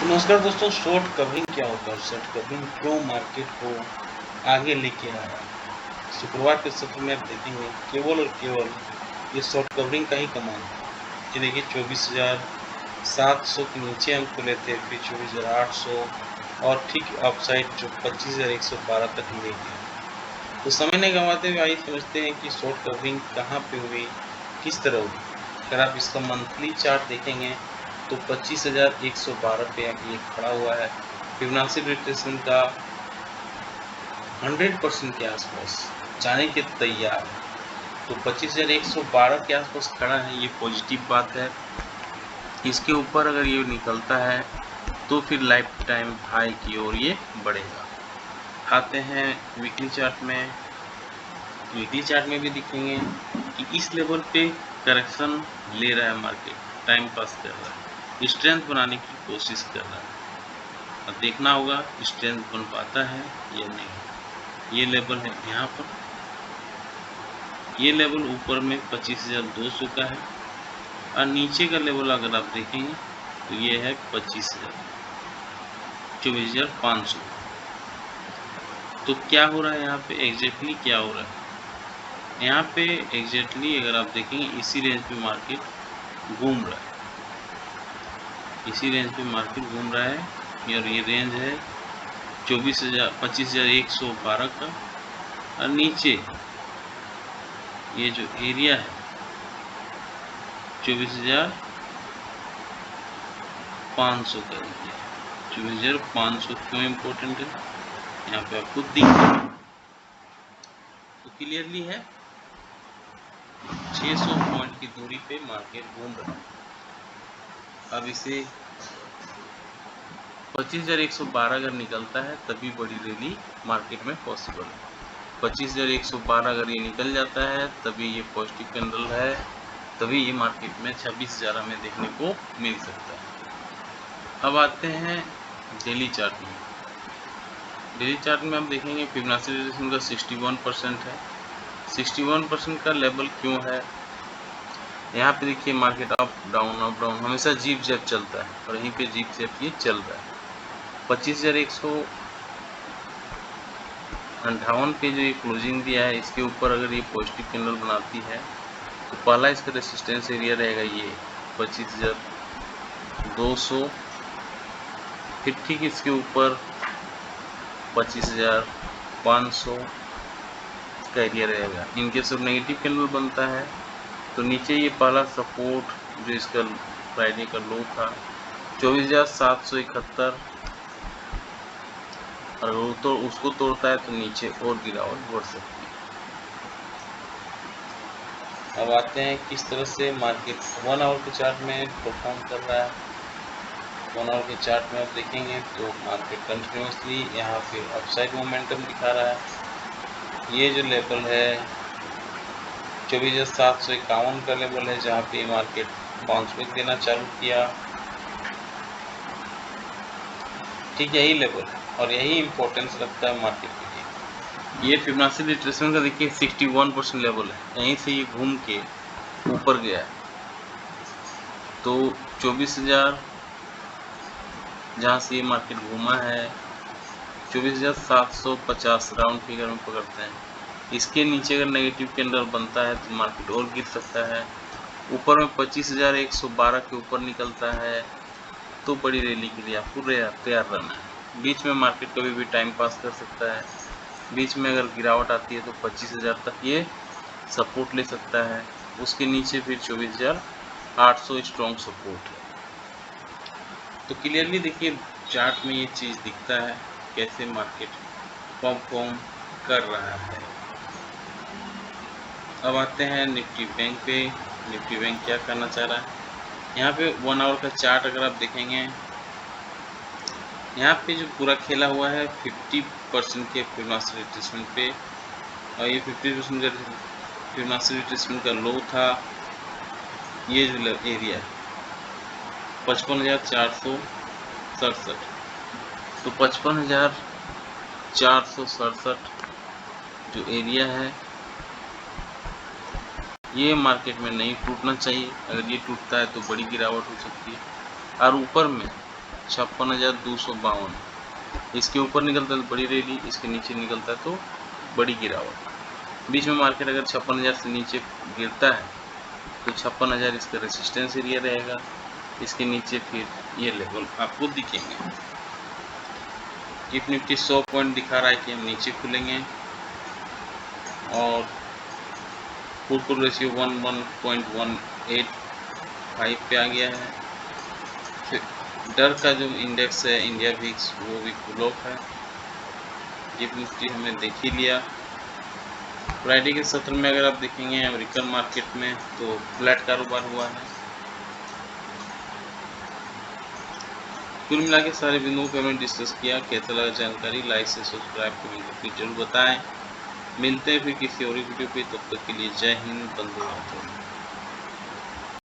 नमस्कार दोस्तों, short covering क्या होता है? शॉर्ट कवरिंग क्यों मार्केट को आगे लेके आ रहा है? शुक्रवार के सत्र में आप देखेंगे केवल और केवल ये शॉर्ट कवरिंग का ही कमाल है। ये देखिए 24,700 के नीचे हम खुले थे, फिर 24,800 और ठीक अपसाइड जो 25,112 तक ले गया। तो समय नहीं गंवाते हुए आइए समझते हैं कि शॉर्ट कवरिंग कहाँ पे हुई, किस तरह हुई। अगर आप इसका मंथली चार्ट देखेंगे तो 25,112 पे ये खड़ा हुआ है। फिबोनाची रिट्रेसमेंट का 100% के आसपास जाने के तैयार है। तो 25,112 के आसपास खड़ा है, ये पॉजिटिव बात है। इसके ऊपर अगर ये निकलता है तो फिर लाइफ टाइम हाई की ओर ये बढ़ेगा। आते हैं वीकली चार्ट में। वीकली चार्ट में भी दिखेंगे कि इस लेवल पे करेक्शन ले रहा है मार्केट, टाइम पास कर रहा है, स्ट्रेंथ बनाने की कोशिश कर रहा है। अब देखना होगा स्ट्रेंथ बन पाता है या नहीं। ये लेवल है यहाँ पर, ये लेवल ऊपर में 25,200 का है और नीचे का लेवल अगर आप देखेंगे तो ये है 24,500। तो क्या हो रहा है यहाँ पे, एग्जैक्टली क्या हो रहा है यहाँ पे? एग्जैक्टली अगर आप देखेंगे इसी रेंज पे मार्केट घूम रहा है, इसी रेंज पे मार्केट घूम रहा है। और ये रेंज है 25,112 का और नीचे ये जो एरिया है 24,500 का एरिया। 24,500 क्यों इम्पोर्टेंट है यहाँ पे आपको दिख रहा है, तो क्लियरली है 600 पॉइंट की दूरी पे मार्केट घूम रहा है। अब इसे 25,112 अगर निकलता है तभी बड़ी रैली मार्केट में पॉसिबल है। 25,112 अगर ये निकल जाता है तभी ये पॉजिटिव कैंडल है, तभी ये मार्केट में 26,000 हमें देखने को मिल सकता है। अब आते हैं डेली चार्ट में। डेली चार्ट में हम देखेंगे फिबोनाची रिट्रेसमेंट का 61% है। 61% का लेवल क्यों है? यहाँ पे देखिए मार्केट अप डाउन हमेशा जीप जैप चलता है और यहीं पे जीप जैप ये चल रहा है। 25,158 पे जो ये क्लोजिंग दिया है इसके ऊपर अगर ये पॉजिटिव कैंडल बनाती है तो पहला इसका रेसिस्टेंस एरिया रहेगा ये 25,200, फिर ठीक इसके ऊपर 25,500 का एरिया रहेगा। इनके सब नेगेटिव कैंडल बनता है तो नीचे ये पहला सपोर्ट जो इसका फ्राइडे का लो था 24,771, और वो तो उसको तोड़ता है तो नीचे और गिरावट बढ़ सकती है। अब आते हैं किस तरह से मार्केट 1 आवर के चार्ट में परफॉर्म कर रहा है। 1 आवर के चार्ट में आप देखेंगे तो मार्केट कंटिन्यूसली यहाँ पे अपसाइड मोमेंटम दिखा रहा है। ये जो लेवल है 24,751 का लेवल है जहाँ पे मार्केट बाउंस बैक देना चालू किया। ठीक यही लेवल है और यही इम्पोर्टेंस रखता है मार्केट के लिए। ये फिबोनाची रिट्रेसमेंट का देखिए 61% लेवल है, यहीं से ये घूम के ऊपर गया है तो 24,000 जहाँ से ये मार्केट घूमा है 24,750 राउंड फिगर में पकड़ते हैं। इसके नीचे अगर नेगेटिव कैंडल बनता है तो मार्केट और गिर सकता है। ऊपर में 25,112 के ऊपर निकलता है तो बड़ी रैली के लिए आपको तैयार रहना है। बीच में मार्केट कभी भी टाइम पास कर सकता है, बीच में अगर गिरावट आती है तो 25,000 तक ये सपोर्ट ले सकता है। उसके नीचे फिर 24,800 स्ट्रॉन्ग सपोर्ट है। तो क्लियरली देखिए चार्ट में ये चीज़ दिखता है कैसे मार्केट परफॉर्म कर रहा है। अब आते हैं निफ्टी बैंक पे। निफ्टी बैंक क्या करना चाह रहा है? यहाँ पे 1 आवर का चार्ट अगर आप देखेंगे यहाँ पे जो पूरा खेला हुआ है 50% के फिबोनाची रिट्रेसमेंट पे, और ये 50% का फिबोनाची रिट्रेसमेंट का लो था। ये जो एरिया है 55,467, तो 55,467 जो एरिया है ये मार्केट में नहीं टूटना चाहिए। अगर ये टूटता है तो बड़ी गिरावट हो सकती है। और ऊपर में 56,252। इसके ऊपर निकलता है तो बड़ी रैली, इसके नीचे निकलता है तो बड़ी गिरावट। बीच में मार्केट अगर 56,000 से नीचे गिरता है तो 56,000 इसका रेसिस्टेंस एरिया रहेगा, इसके नीचे फिर ये लेवल आपको दिखेंगे। गिफ्ट निफ्टी 100 पॉइंट दिखा रहा है कि हम नीचे खुलेंगे और पुट कॉल रेशियो 11.185 पे आ गया है। फिर डर का जो इंडेक्स है इंडिया विक्स वो भी पुल ऑफ है। गिफ्ट निफ्टी हमने देख ही लिया। फ्राइडे के सत्र में अगर आप देखेंगे अमेरिकन मार्केट में तो फ्लैट कारोबार हुआ है। कुल मिला के सारे बिंदुओं पर हमने डिस्कस किया। कैसा लगा जानकारी, लाइक से सब्सक्राइब कमेंट करके जरूर बताएं। मिलते हैं फिर किसी और वीडियो पे, तब तक के लिए जय हिंद, वंदे मातरम।